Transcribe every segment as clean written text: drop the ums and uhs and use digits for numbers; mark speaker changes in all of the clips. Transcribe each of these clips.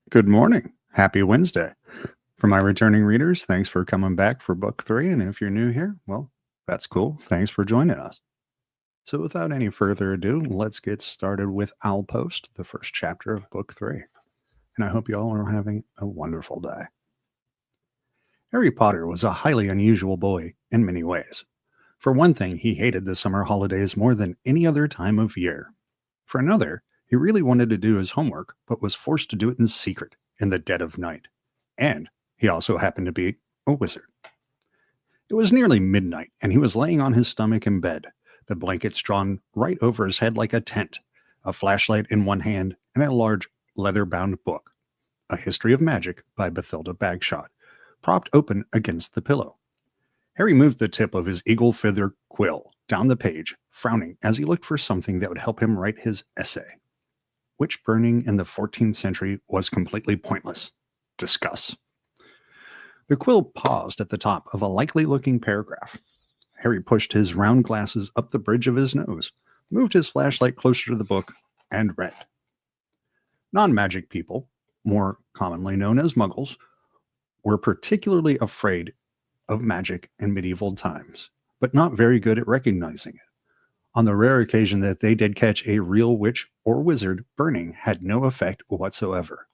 Speaker 1: Good morning. Happy Wednesday. For my returning readers, thanks for coming back for book three. And if you're new here, well, that's cool. Thanks for joining us. So, without any further ado, let's get started with Owl Post, the first chapter of book three. And I hope you all are having a wonderful day. Harry Potter was a highly unusual boy in many ways. For one thing, he hated the summer holidays more than any other time of year. For another, he really wanted to do his homework, but was forced to do it in secret in the dead of night. And he also happened to be a wizard. It was nearly midnight, and he was laying on his stomach in bed, the blankets drawn right over his head like a tent, a flashlight in one hand, and a large leather bound book, A History of Magic by Bathilda Bagshot, propped open against the pillow. Harry moved the tip of his eagle feather quill down the page, frowning as he looked for something that would help him write his essay. Witch burning in the 14th century was completely pointless. Discuss. The quill paused at the top of a likely-looking paragraph. Harry pushed his round glasses up the bridge of his nose, moved his flashlight closer to the book, and read. Non-magic people, more commonly known as muggles, were particularly afraid of magic in medieval times, but not very good at recognizing it. On the rare occasion that they did catch a real witch or wizard, burning had no effect whatsoever.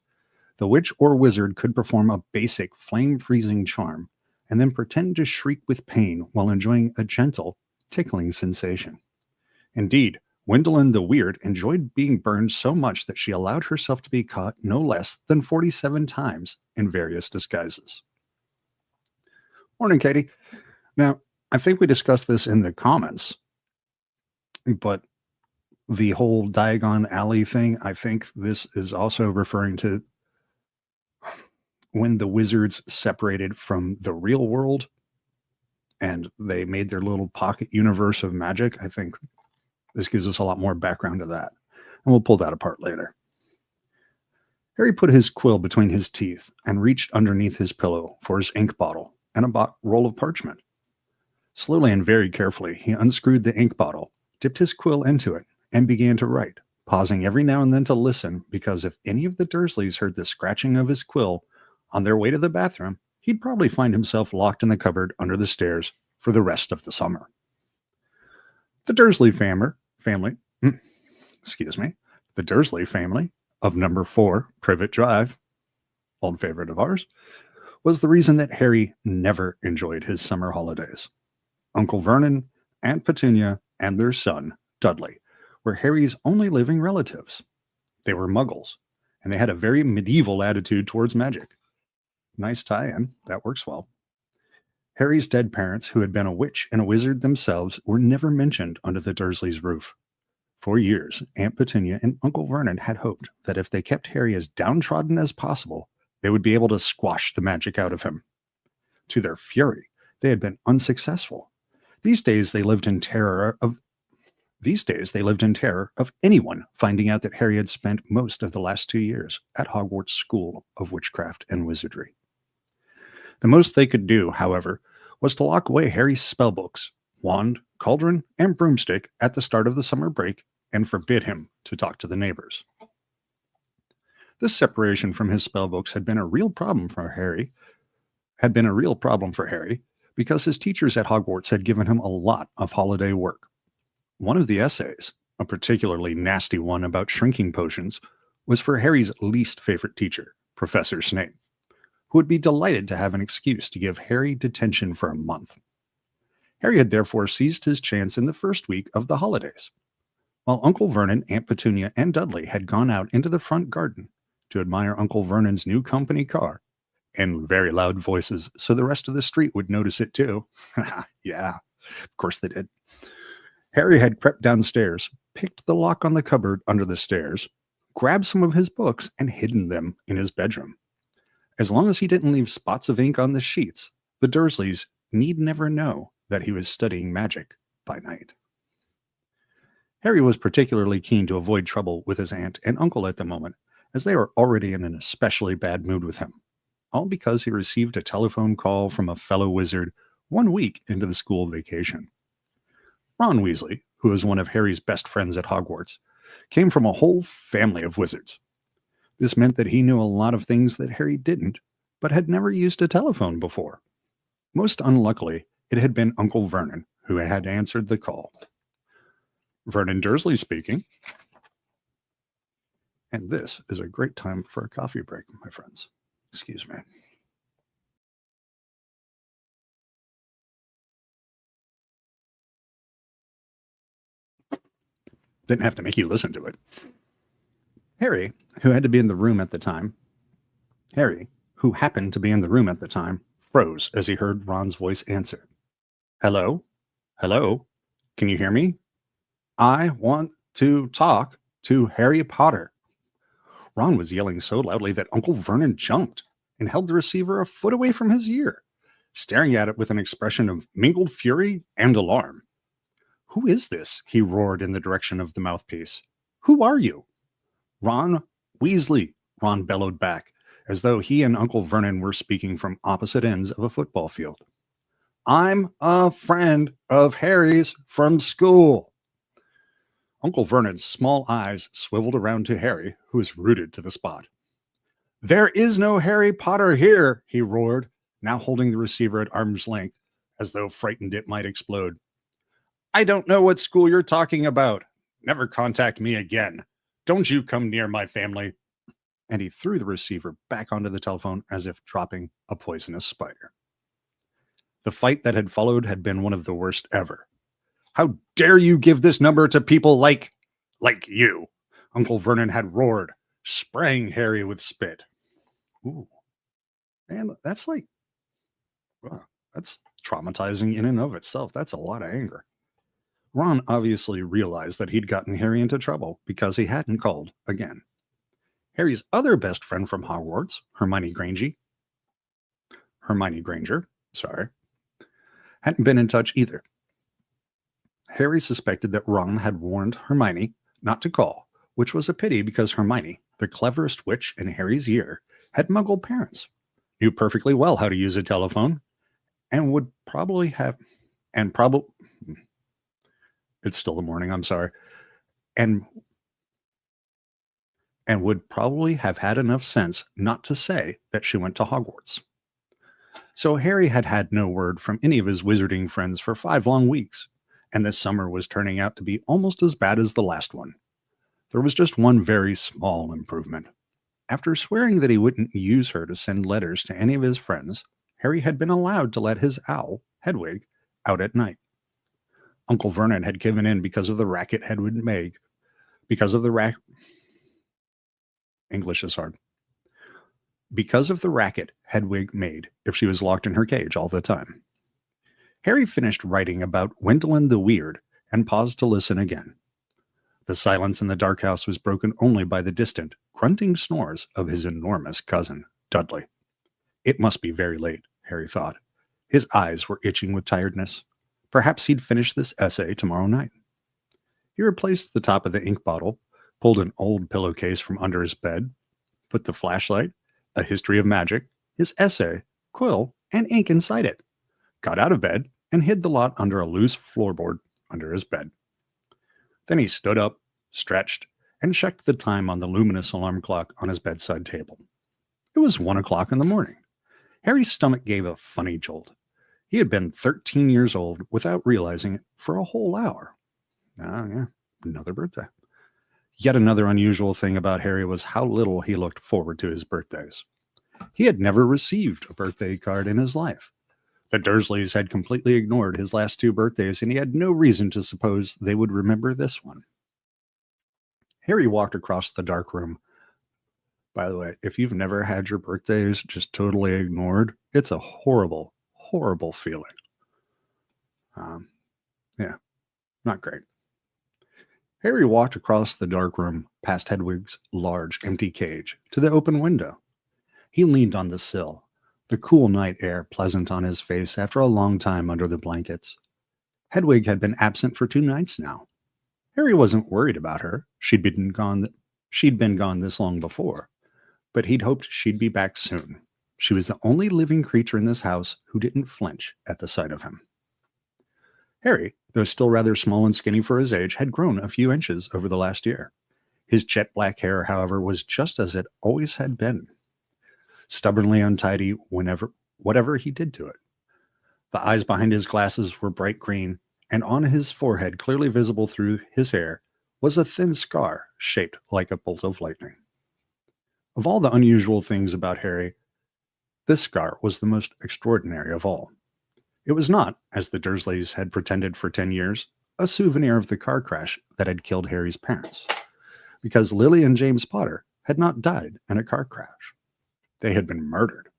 Speaker 1: The witch or wizard could perform a basic flame-freezing charm and then pretend to shriek with pain while enjoying a gentle, tickling sensation. Indeed, Gwendolyn the Weird enjoyed being burned so much that she allowed herself to be caught no less than 47 times in various disguises. Morning, Katie. Now, I think we discussed this in the comments, but the whole Diagon Alley thing, I think this is also referring to when the wizards separated from the real world and they made their little pocket universe of magic. I think this gives us a lot more background to that, and we'll pull that apart later. Harry put his quill between his teeth and reached underneath his pillow for his ink bottle and a roll of parchment. Slowly and very carefully, he unscrewed the ink bottle, dipped his quill into it, and began to write, pausing every now and then to listen, because if any of the Dursleys heard the scratching of his quill on their way to the bathroom, he'd probably find himself locked in the cupboard under the stairs for the rest of the summer. The Dursley family, the Dursley family of number 4 Privet Drive, old favorite of ours, was the reason that Harry never enjoyed his summer holidays. Uncle Vernon, Aunt Petunia, and their son, Dudley, were Harry's only living relatives. They were muggles, and they had a very medieval attitude towards magic. Nice tie-in. That works well. Harry's dead parents, who had been a witch and a wizard themselves, were never mentioned under the Dursleys' roof. For years, Aunt Petunia and Uncle Vernon had hoped that if they kept Harry as downtrodden as possible, they would be able to squash the magic out of him. To their fury, they had been unsuccessful. These days they lived in terror of anyone finding out that Harry had spent most of the last 2 years at Hogwarts School of Witchcraft and Wizardry. The most they could do, however, was to lock away Harry's spellbooks, wand, cauldron, and broomstick at the start of the summer break and forbid him to talk to the neighbors. This separation from his spellbooks had been a real problem for Harry, because his teachers at Hogwarts had given him a lot of holiday work. One of the essays, a particularly nasty one about shrinking potions, was for Harry's least favorite teacher, Professor Snape, who would be delighted to have an excuse to give Harry detention for a month. Harry had therefore seized his chance in the first week of the holidays. While Uncle Vernon, Aunt Petunia, and Dudley had gone out into the front garden to admire Uncle Vernon's new company car, in very loud voices so the rest of the street would notice it too. Yeah, of course they did. Harry had crept downstairs, picked the lock on the cupboard under the stairs, grabbed some of his books, and hidden them in his bedroom. As long as he didn't leave spots of ink on the sheets, the Dursleys need never know that he was studying magic by night. Harry was particularly keen to avoid trouble with his aunt and uncle at the moment, as they were already in an especially bad mood with him, all because he received a telephone call from a fellow wizard 1 week into the school vacation. Ron Weasley, who was one of Harry's best friends at Hogwarts, came from a whole family of wizards. This meant that he knew a lot of things that Harry didn't, but had never used a telephone before. Most unluckily, it had been Uncle Vernon who had answered the call. Vernon Dursley speaking. And this is a great time for a coffee break, my friends. Excuse me. Didn't have to make you listen to it. Harry, who happened to be in the room at the time, froze as he heard Ron's voice answer. Hello? Hello? Can you hear me? I want to talk to Harry Potter. Ron was yelling so loudly that Uncle Vernon jumped and held the receiver a foot away from his ear, staring at it with an expression of mingled fury and alarm. Who is this? He roared in the direction of the mouthpiece. Who are you? Ron Weasley, Ron bellowed back, as though he and Uncle Vernon were speaking from opposite ends of a football field. I'm a friend of Harry's from school. Uncle Vernon's small eyes swiveled around to Harry, who was rooted to the spot. There is no Harry Potter here, he roared, now holding the receiver at arm's length, as though frightened it might explode. I don't know what school you're talking about. Never contact me again. Don't you come near my family. And he threw the receiver back onto the telephone as if dropping a poisonous spider. The fight that had followed had been one of the worst ever. How dare you give this number to people like you? Uncle Vernon had roared, spraying Harry with spit. Ooh. And that's that's traumatizing in and of itself. That's a lot of anger. Ron obviously realized that he'd gotten Harry into trouble because he hadn't called again. Harry's other best friend from Hogwarts, Hermione Granger, hadn't been in touch either. Harry suspected that Ron had warned Hermione not to call, which was a pity because Hermione, the cleverest witch in Harry's year, had Muggle parents, knew perfectly well how to use a telephone, and would probably have, it's still the morning, I'm sorry, and would probably have had enough sense not to say that she went to Hogwarts. So Harry had had no word from any of his wizarding friends for 5 long weeks, and this summer was turning out to be almost as bad as the last one. There was just one very small improvement. After swearing that he wouldn't use her to send letters to any of his friends, Harry had been allowed to let his owl, Hedwig, out at night. Uncle Vernon had given in because of the racket Hedwig made. English is hard. Because of the racket Hedwig made if she was locked in her cage all the time. Harry finished writing about Gwendolen the Weird and paused to listen again. The silence in the dark house was broken only by the distant, grunting snores of his enormous cousin, Dudley. It must be very late, Harry thought. His eyes were itching with tiredness. Perhaps he'd finish this essay tomorrow night. He replaced the top of the ink bottle, pulled an old pillowcase from under his bed, put the flashlight, a history of magic, his essay, quill, and ink inside it, got out of bed, and hid the lot under a loose floorboard under his bed. Then he stood up, stretched, and checked the time on the luminous alarm clock on his bedside table. It was 1 o'clock in the morning. Harry's stomach gave a funny jolt. He had been 13 years old without realizing it for a whole hour. Yeah, another birthday. Yet another unusual thing about Harry was how little he looked forward to his birthdays. He had never received a birthday card in his life. The Dursleys had completely ignored his last 2 birthdays, and he had no reason to suppose they would remember this one. Harry walked across the dark room. By the way, if you've never had your birthdays just totally ignored, it's a horrible, horrible feeling. Not great. Harry walked across the dark room, past Hedwig's large, empty cage, to the open window. He leaned on the sill, the cool night air pleasant on his face after a long time under the blankets. Hedwig had been absent for 2 nights now. Harry wasn't worried about her. She'd been gone this long before, but he'd hoped she'd be back soon. She was the only living creature in this house who didn't flinch at the sight of him. Harry, though still rather small and skinny for his age, had grown a few inches over the last year. His jet black hair, however, was just as it always had been, stubbornly untidy whatever he did to it. The eyes behind his glasses were bright green, and on his forehead, clearly visible through his hair, was a thin scar shaped like a bolt of lightning. Of all the unusual things about Harry, this scar was the most extraordinary of all. It was not, as the Dursleys had pretended for 10 years, a souvenir of the car crash that had killed Harry's parents, because Lily and James Potter had not died in a car crash. They had been murdered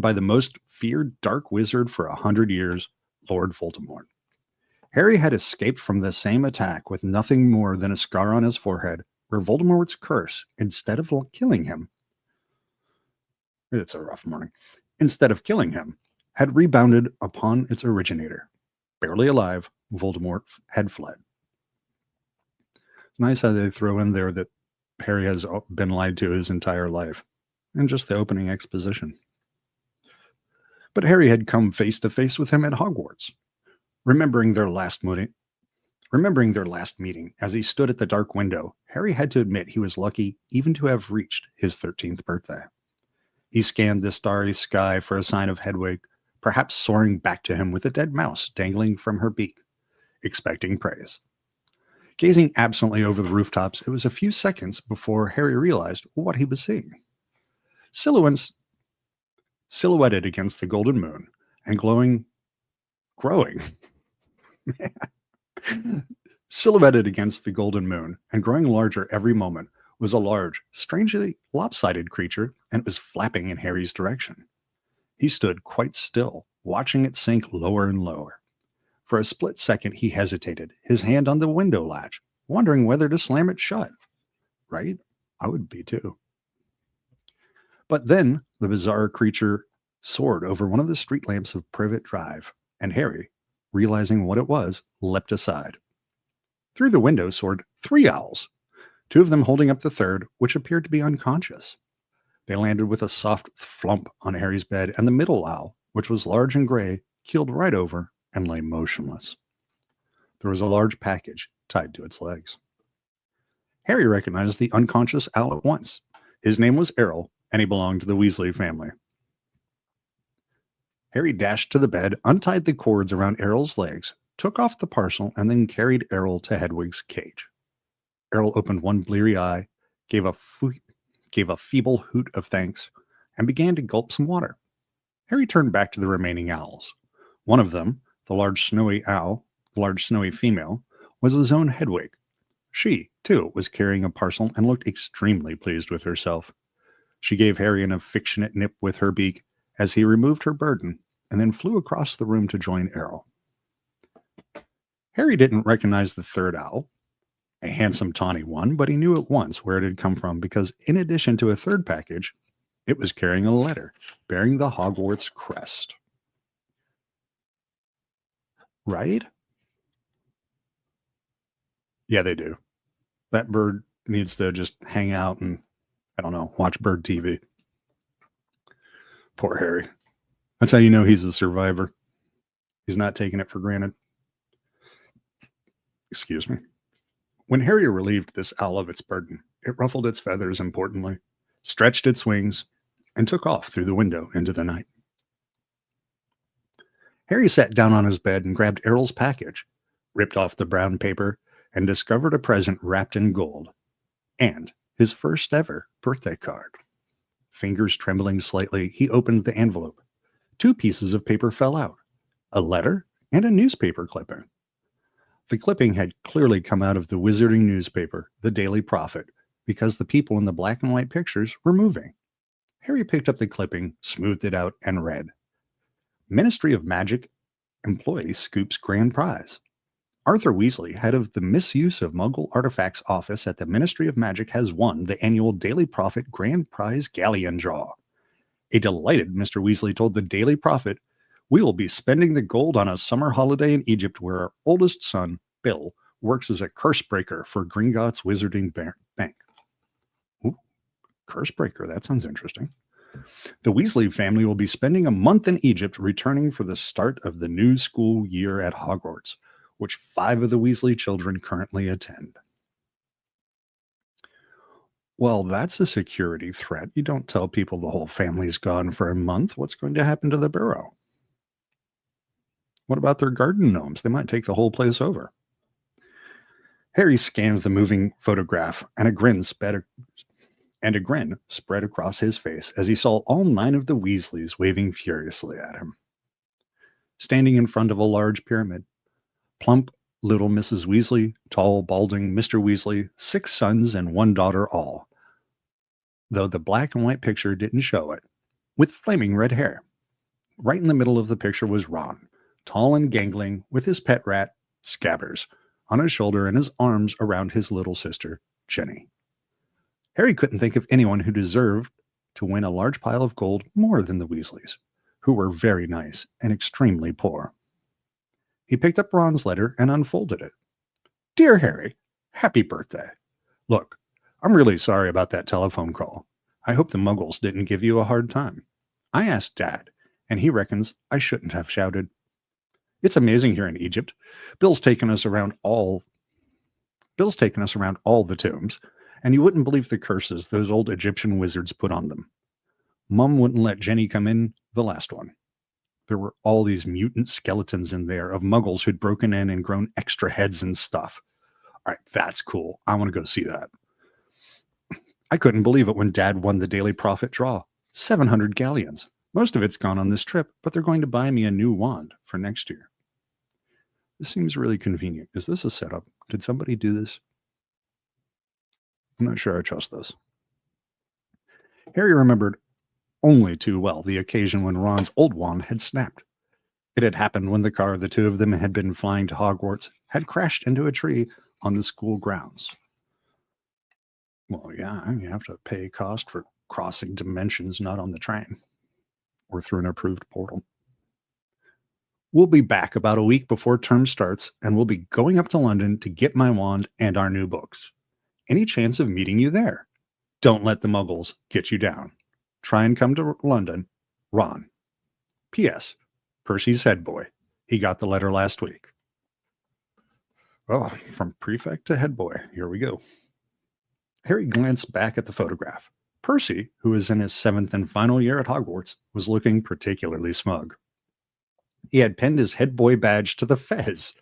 Speaker 1: by the most feared dark wizard for 100 years, Lord Voldemort. Harry had escaped from the same attack with nothing more than a scar on his forehead, where Voldemort's curse, instead of killing him, it's a rough morning, instead of killing him, had rebounded upon its originator. Barely alive, Voldemort had fled. Nice how they throw in there that Harry has been lied to his entire life, and just the opening exposition. But Harry had come face to face with him at Hogwarts, remembering their last meeting. As he stood at the dark window, Harry had to admit he was lucky even to have reached his 13th birthday. He scanned the starry sky for a sign of Hedwig, perhaps soaring back to him with a dead mouse dangling from her beak, expecting praise. Gazing absently over the rooftops, it was a few seconds before Harry realized what he was seeing. Silhouetted against the golden moon and silhouetted against the golden moon and growing larger every moment was a large, strangely lopsided creature, and it was flapping in Harry's direction. He stood quite still, watching it sink lower and lower. For a split second, he hesitated, his hand on the window latch, wondering whether to slam it shut. Right? I would be too. But then the bizarre creature soared over one of the street lamps of Privet Drive, and Harry, realizing what it was, leapt aside. Through the window soared 3 owls, 2 of them holding up the third, which appeared to be unconscious. They landed with a soft flump on Harry's bed, and the middle owl, which was large and gray, keeled right over and lay motionless. There was a large package tied to its legs. Harry recognized the unconscious owl at once. His name was Errol, and he belonged to the Weasley family. Harry dashed to the bed, untied the cords around Errol's legs, took off the parcel, and then carried Errol to Hedwig's cage. Errol opened one bleary eye, gave a feeble hoot of thanks, and began to gulp some water. Harry turned back to the remaining owls. One of them, the large snowy female, was his own Hedwig. She, too, was carrying a parcel and looked extremely pleased with herself. She gave Harry an affectionate nip with her beak as he removed her burden and then flew across the room to join Errol. Harry didn't recognize the third owl, a handsome tawny one, but he knew at once where it had come from because, in addition to a third package, it was carrying a letter bearing the Hogwarts crest. Right? Yeah, they do. That bird needs to just hang out and, I don't know, watch bird TV. Poor Harry. That's how you know he's a survivor. He's not taking it for granted. Excuse me. When Harry relieved this owl of its burden, it ruffled its feathers importantly, stretched its wings, and took off through the window into the night. Harry sat down on his bed and grabbed Errol's package, ripped off the brown paper, and discovered a present wrapped in gold, and his first ever birthday card. Fingers trembling slightly, he opened the envelope. 2 pieces of paper fell out, a letter and a newspaper clipping. The clipping had clearly come out of the wizarding newspaper, the Daily Prophet, because the people in the black and white pictures were moving. Harry picked up the clipping, smoothed it out, and read, Ministry of Magic employee scoops grand prize. Arthur Weasley, head of the Misuse of Muggle Artifacts Office at the Ministry of Magic, has won the annual Daily Prophet Grand Prize Galleon Draw. A delighted Mr. Weasley told the Daily Prophet, we will be spending the gold on a summer holiday in Egypt where our oldest son, Bill, works as a curse breaker for Gringotts Wizarding Bank. Ooh, curse breaker, that sounds interesting. The Weasley family will be spending a month in Egypt returning for the start of the new school year at Hogwarts, which 5 of the Weasley children currently attend. Well, that's a security threat. You don't tell people the whole family's gone for a month. What's going to happen to the burrow? What about their garden gnomes? They might take the whole place over. Harry scanned the moving photograph, and a grin spread across his face as he saw all 9 of the Weasleys waving furiously at him. Standing in front of a large pyramid, plump little Mrs. Weasley, tall, balding Mr. Weasley, 6 sons and 1 daughter all, though the black and white picture didn't show it, with flaming red hair. Right in the middle of the picture was Ron, tall and gangling, with his pet rat, Scabbers, on his shoulder and his arms around his little sister, Jenny. Harry couldn't think of anyone who deserved to win a large pile of gold more than the Weasleys, who were very nice and extremely poor. He picked up Ron's letter and unfolded it. Dear Harry, happy birthday. Look, I'm really sorry about that telephone call. I hope the Muggles didn't give you a hard time. I asked Dad, and he reckons I shouldn't have shouted. It's amazing here in Egypt. Bill's taken us around all the tombs, and you wouldn't believe the curses those old Egyptian wizards put on them. Mum wouldn't let Jenny come in the last one. There were all these mutant skeletons in there of Muggles who'd broken in and grown extra heads and stuff. All right, that's cool. I want to go see that. I couldn't believe it when Dad won the Daily Profit draw. 700 galleons. Most of it's gone on this trip, but they're going to buy me a new wand for next year. This seems really convenient. Is this a setup? Did somebody do this? I'm not sure I trust this. Harry remembered only too well the occasion when Ron's old wand had snapped. It had happened when the car the two of them had been flying to Hogwarts had crashed into a tree on the school grounds. Well, yeah, you have to pay cost for crossing dimensions not on the train or through an approved portal. We'll be back about a week before term starts, and we'll be going up to London to get my wand and our new books. Any chance of meeting you there? Don't let the Muggles get you down. Try and come to London. Ron. P.S. Percy's head boy. He got the letter last week. Oh, from prefect to head boy. Here we go. Harry glanced back at the photograph. Percy, who was in his 7th and final year at Hogwarts, was looking particularly smug. He had pinned his head boy badge to the fez,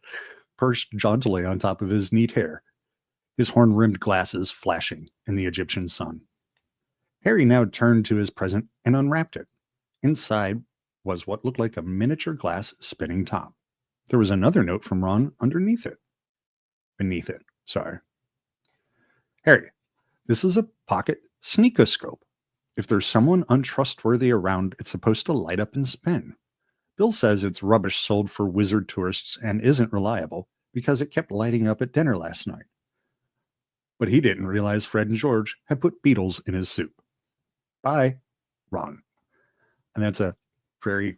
Speaker 1: perched jauntily on top of his neat hair, his horn-rimmed glasses flashing in the Egyptian sun. Harry now turned to his present and unwrapped it. Inside was what looked like a miniature glass spinning top. There was another note from Ron underneath it. Beneath it, sorry. Harry, this is a pocket sneakoscope. If there's someone untrustworthy around, it's supposed to light up and spin. Bill says it's rubbish sold for wizard tourists and isn't reliable because it kept lighting up at dinner last night. But he didn't realize Fred and George had put beetles in his soup. Bye, Ron. And that's a very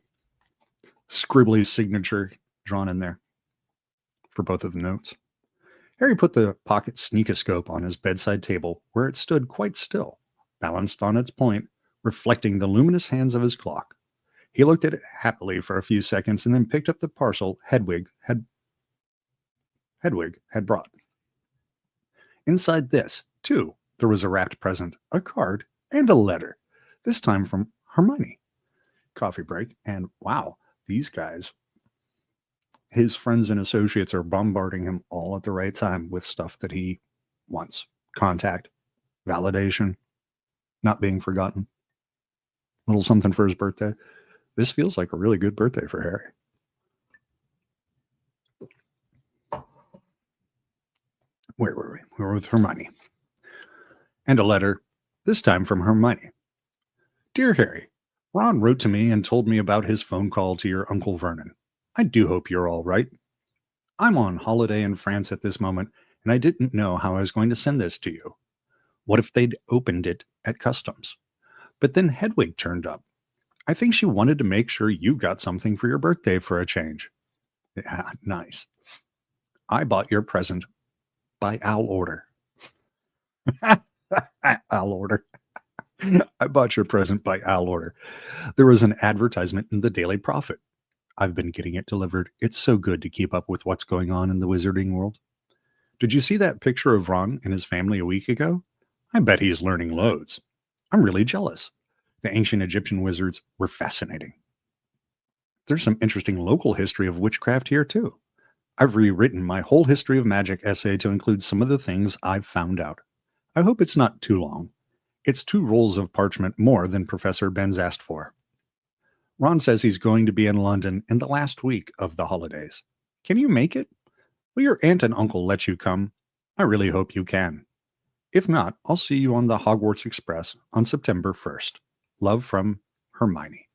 Speaker 1: scribbly signature drawn in there for both of the notes. Harry put the pocket sneakoscope on his bedside table where it stood quite still, balanced on its point, reflecting the luminous hands of his clock. He looked at it happily for a few seconds and then picked up the parcel Hedwig had brought. Inside this, too, there was a wrapped present, a card, and a letter, this time from Hermione. Coffee break, and wow, these guys, his friends and associates are bombarding him all at the right time with stuff that he wants. Contact, validation, not being forgotten. A little something for his birthday. This feels like a really good birthday for Harry. Where were we? We were with Hermione. And a letter, this time from Hermione. Dear Harry, Ron wrote to me and told me about his phone call to your Uncle Vernon. I do hope you're all right. I'm on holiday in France at this moment, and I didn't know how I was going to send this to you. What if they'd opened it at customs? But then Hedwig turned up. I think she wanted to make sure you got something for your birthday for a change. Yeah, nice. I bought your present by owl order. Owl order. I bought your present by owl order. There was an advertisement in the Daily Prophet. I've been getting it delivered. It's so good to keep up with what's going on in the wizarding world. Did you see that picture of Ron and his family a week ago? I bet he's learning loads. I'm really jealous. The ancient Egyptian wizards were fascinating. There's some interesting local history of witchcraft here, too. I've rewritten my whole history of magic essay to include some of the things I've found out. I hope it's not too long. It's 2 rolls of parchment more than Professor Benz asked for. Ron says he's going to be in London in the last week of the holidays. Can you make it? Will your aunt and uncle let you come? I really hope you can. If not, I'll see you on the Hogwarts Express on September 1st. Love from Hermione.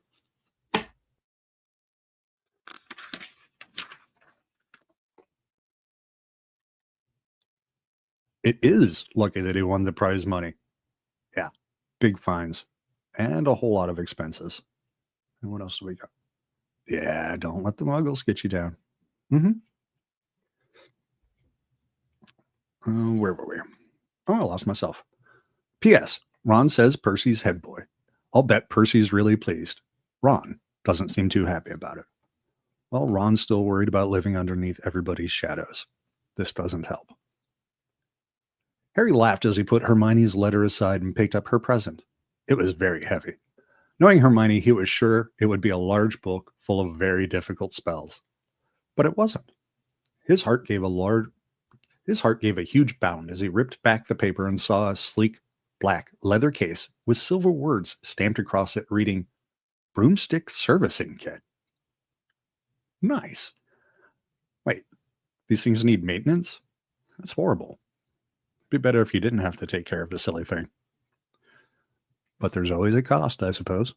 Speaker 1: It is lucky that he won the prize money. Yeah, big fines and a whole lot of expenses. And what else do we got? Yeah, don't let the muggles get you down. Where were we? Oh, I lost myself. P.S. Ron says Percy's head boy. I'll bet Percy's really pleased. Ron doesn't seem too happy about it. Well, Ron's still worried about living underneath everybody's shadows. This doesn't help. Harry laughed as he put Hermione's letter aside and picked up her present. It was very heavy. Knowing Hermione, he was sure it would be a large book full of very difficult spells. But it wasn't. His heart gave a huge bound as he ripped back the paper and saw a sleek, black leather case with silver words stamped across it reading, Broomstick Servicing Kit. Nice. Wait, these things need maintenance? That's horrible. It'd be better if you didn't have to take care of the silly thing. But there's always a cost, I suppose.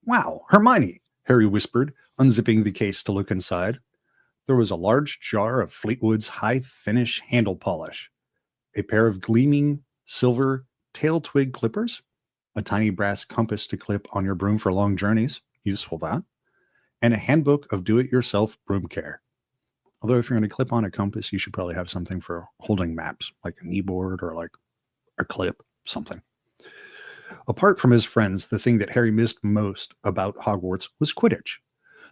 Speaker 1: Wow, Hermione, Harry whispered, unzipping the case to look inside. There was a large jar of Fleetwood's high finish handle polish, a pair of gleaming silver tail twig clippers, a tiny brass compass to clip on your broom for long journeys, useful that, and a handbook of do-it-yourself broom care. Although if you're going to clip on a compass, you should probably have something for holding maps, like a kneeboard or like a clip, something. Apart from his friends, the thing that Harry missed most about Hogwarts was Quidditch,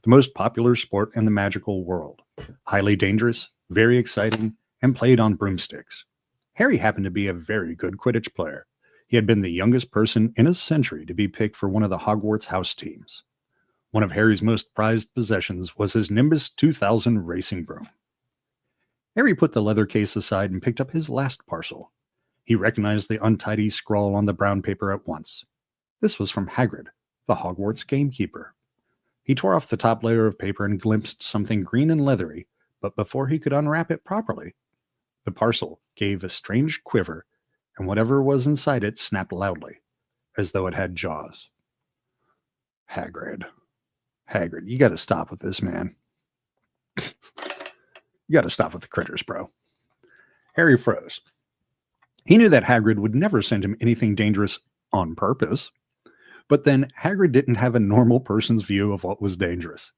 Speaker 1: the most popular sport in the magical world. Highly dangerous, very exciting, and played on broomsticks. Harry happened to be a very good Quidditch player. He had been the youngest person in a century to be picked for one of the Hogwarts house teams. One of Harry's most prized possessions was his Nimbus 2000 racing broom. Harry put the leather case aside and picked up his last parcel. He recognized the untidy scrawl on the brown paper at once. This was from Hagrid, the Hogwarts gamekeeper. He tore off the top layer of paper and glimpsed something green and leathery, but before he could unwrap it properly, the parcel gave a strange quiver, and whatever was inside it snapped loudly, as though it had jaws. Hagrid, you gotta stop with this, man. You gotta stop with the critters, bro. Harry froze. He knew that Hagrid would never send him anything dangerous on purpose. But then Hagrid didn't have a normal person's view of what was dangerous.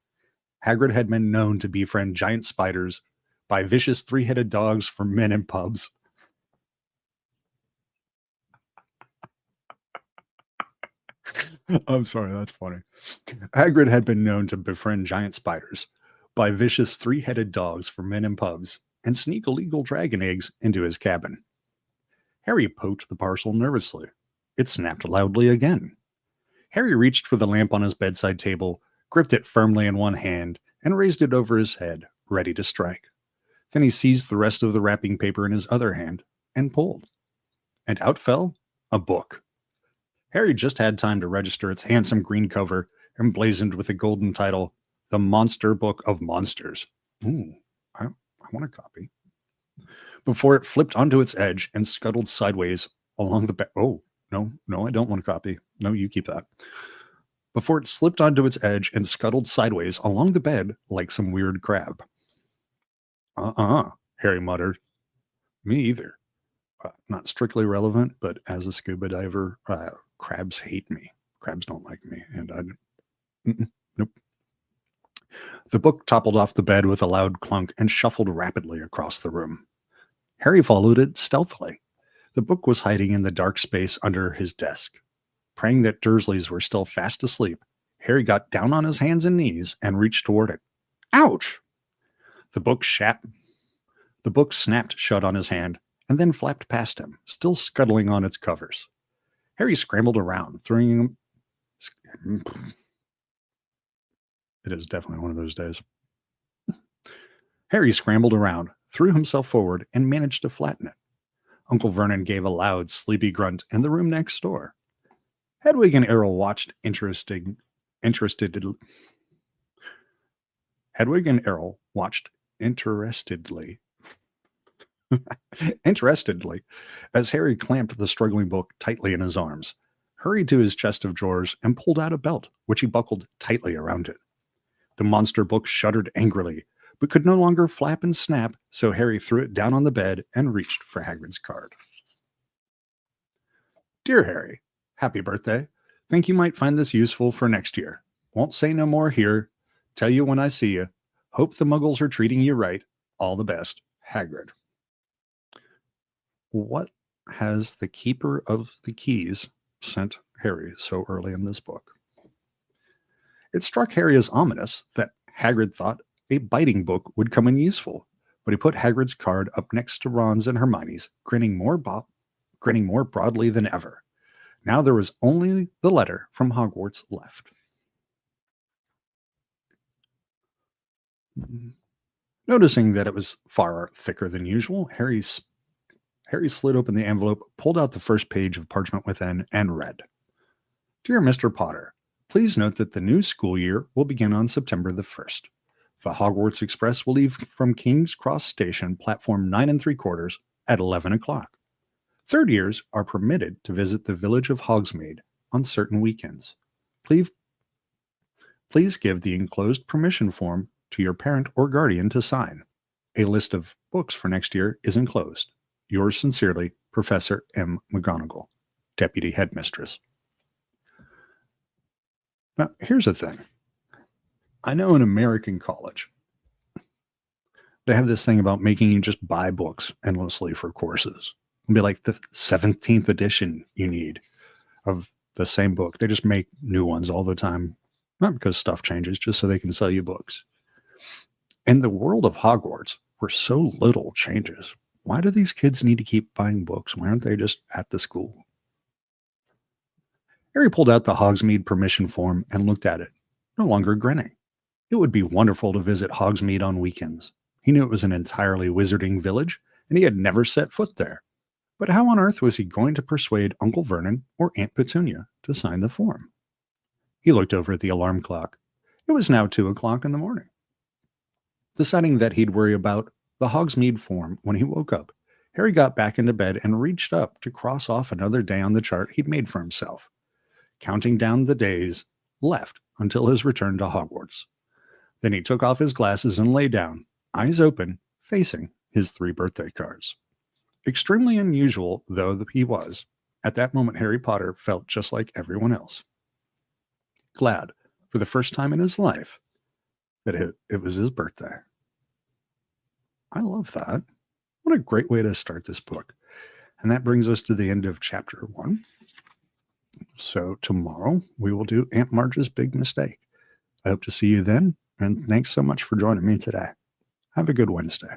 Speaker 1: Hagrid had been known to befriend giant spiders, buy vicious 3-headed dogs from men in pubs. I'm sorry, that's funny. Hagrid had been known to befriend giant spiders, buy vicious 3-headed dogs from men in pubs, and sneak illegal dragon eggs into his cabin. Harry poked the parcel nervously. It snapped loudly again. Harry reached for the lamp on his bedside table, gripped it firmly in one hand, and raised it over his head, ready to strike. Then he seized the rest of the wrapping paper in his other hand and pulled. And out fell a book. Harry just had time to register its handsome green cover, emblazoned with the golden title, The Monster Book of Monsters. Ooh, I want a copy. Before it flipped onto its edge and scuttled sideways along the back. Oh, no, I don't want a copy. No, you keep that. Before it slipped onto its edge and scuttled sideways along the bed like some weird crab. Harry muttered. Me either. Not strictly relevant, but as a scuba diver, crabs hate me. Crabs don't like me, and nope. The book toppled off the bed with a loud clunk and shuffled rapidly across the room. Harry followed it stealthily. The book was hiding in the dark space under his desk. Praying that Dursleys were still fast asleep, Harry got down on his hands and knees and reached toward it. Ouch! The book snapped shut on his hand, and then flapped past him, still scuttling on its covers. Harry scrambled around, throwing him. It is definitely one of those days. Harry scrambled around, threw himself forward, and managed to flatten it. Uncle Vernon gave a loud, sleepy grunt in the room next door. Hedwig and Errol watched interestedly. Hedwig and Errol watched interestedly as Harry clamped the struggling book tightly in his arms, hurried to his chest of drawers, and pulled out a belt, which he buckled tightly around it. The monster book shuddered angrily, but could no longer flap and snap, so Harry threw it down on the bed and reached for Hagrid's card. Dear Harry, happy birthday. Think you might find this useful for next year. Won't say no more here. Tell you when I see you. Hope the muggles are treating you right. All the best, Hagrid. What has the Keeper of the Keys sent Harry so early in this book? It struck Harry as ominous that Hagrid thought a biting book would come in useful, but he put Hagrid's card up next to Ron's and Hermione's, grinning more broadly than ever. Now there was only the letter from Hogwarts left. Noticing that it was far thicker than usual, Harry slid open the envelope, pulled out the first page of parchment within, and read, Dear Mr. Potter, please note that the new school year will begin on September the 1st. The Hogwarts Express will leave from King's Cross Station, platform 9 3/4, at 11 o'clock. Third years are permitted to visit the village of Hogsmeade on certain weekends. Please give the enclosed permission form to your parent or guardian to sign. A list of books for next year is enclosed. Yours sincerely, Professor M. McGonagall, Deputy Headmistress. Now, here's the thing. I know in American college, they have this thing about making you just buy books endlessly for courses. It'll be like the 17th edition you need of the same book. They just make new ones all the time, not because stuff changes, just so they can sell you books. In the world of Hogwarts, where so little changes, why do these kids need to keep buying books? Why aren't they just at the school? Harry pulled out the Hogsmeade permission form and looked at it, no longer grinning. It would be wonderful to visit Hogsmeade on weekends. He knew it was an entirely wizarding village, and he had never set foot there. But how on earth was he going to persuade Uncle Vernon or Aunt Petunia to sign the form? He looked over at the alarm clock. It was now 2 o'clock in the morning. Deciding that he'd worry about the Hogsmeade form when he woke up, Harry got back into bed and reached up to cross off another day on the chart he'd made for himself, counting down the days left until his return to Hogwarts. Then he took off his glasses and lay down, eyes open, facing his 3 birthday cards. Extremely unusual though he was, at that moment Harry Potter felt just like everyone else. Glad, for the first time in his life, that it was his birthday. I love that. What a great way to start this book. And that brings us to the end of chapter 1. So tomorrow we will do Aunt Marge's Big Mistake. I hope to see you then, and thanks so much for joining me today. Have a good Wednesday.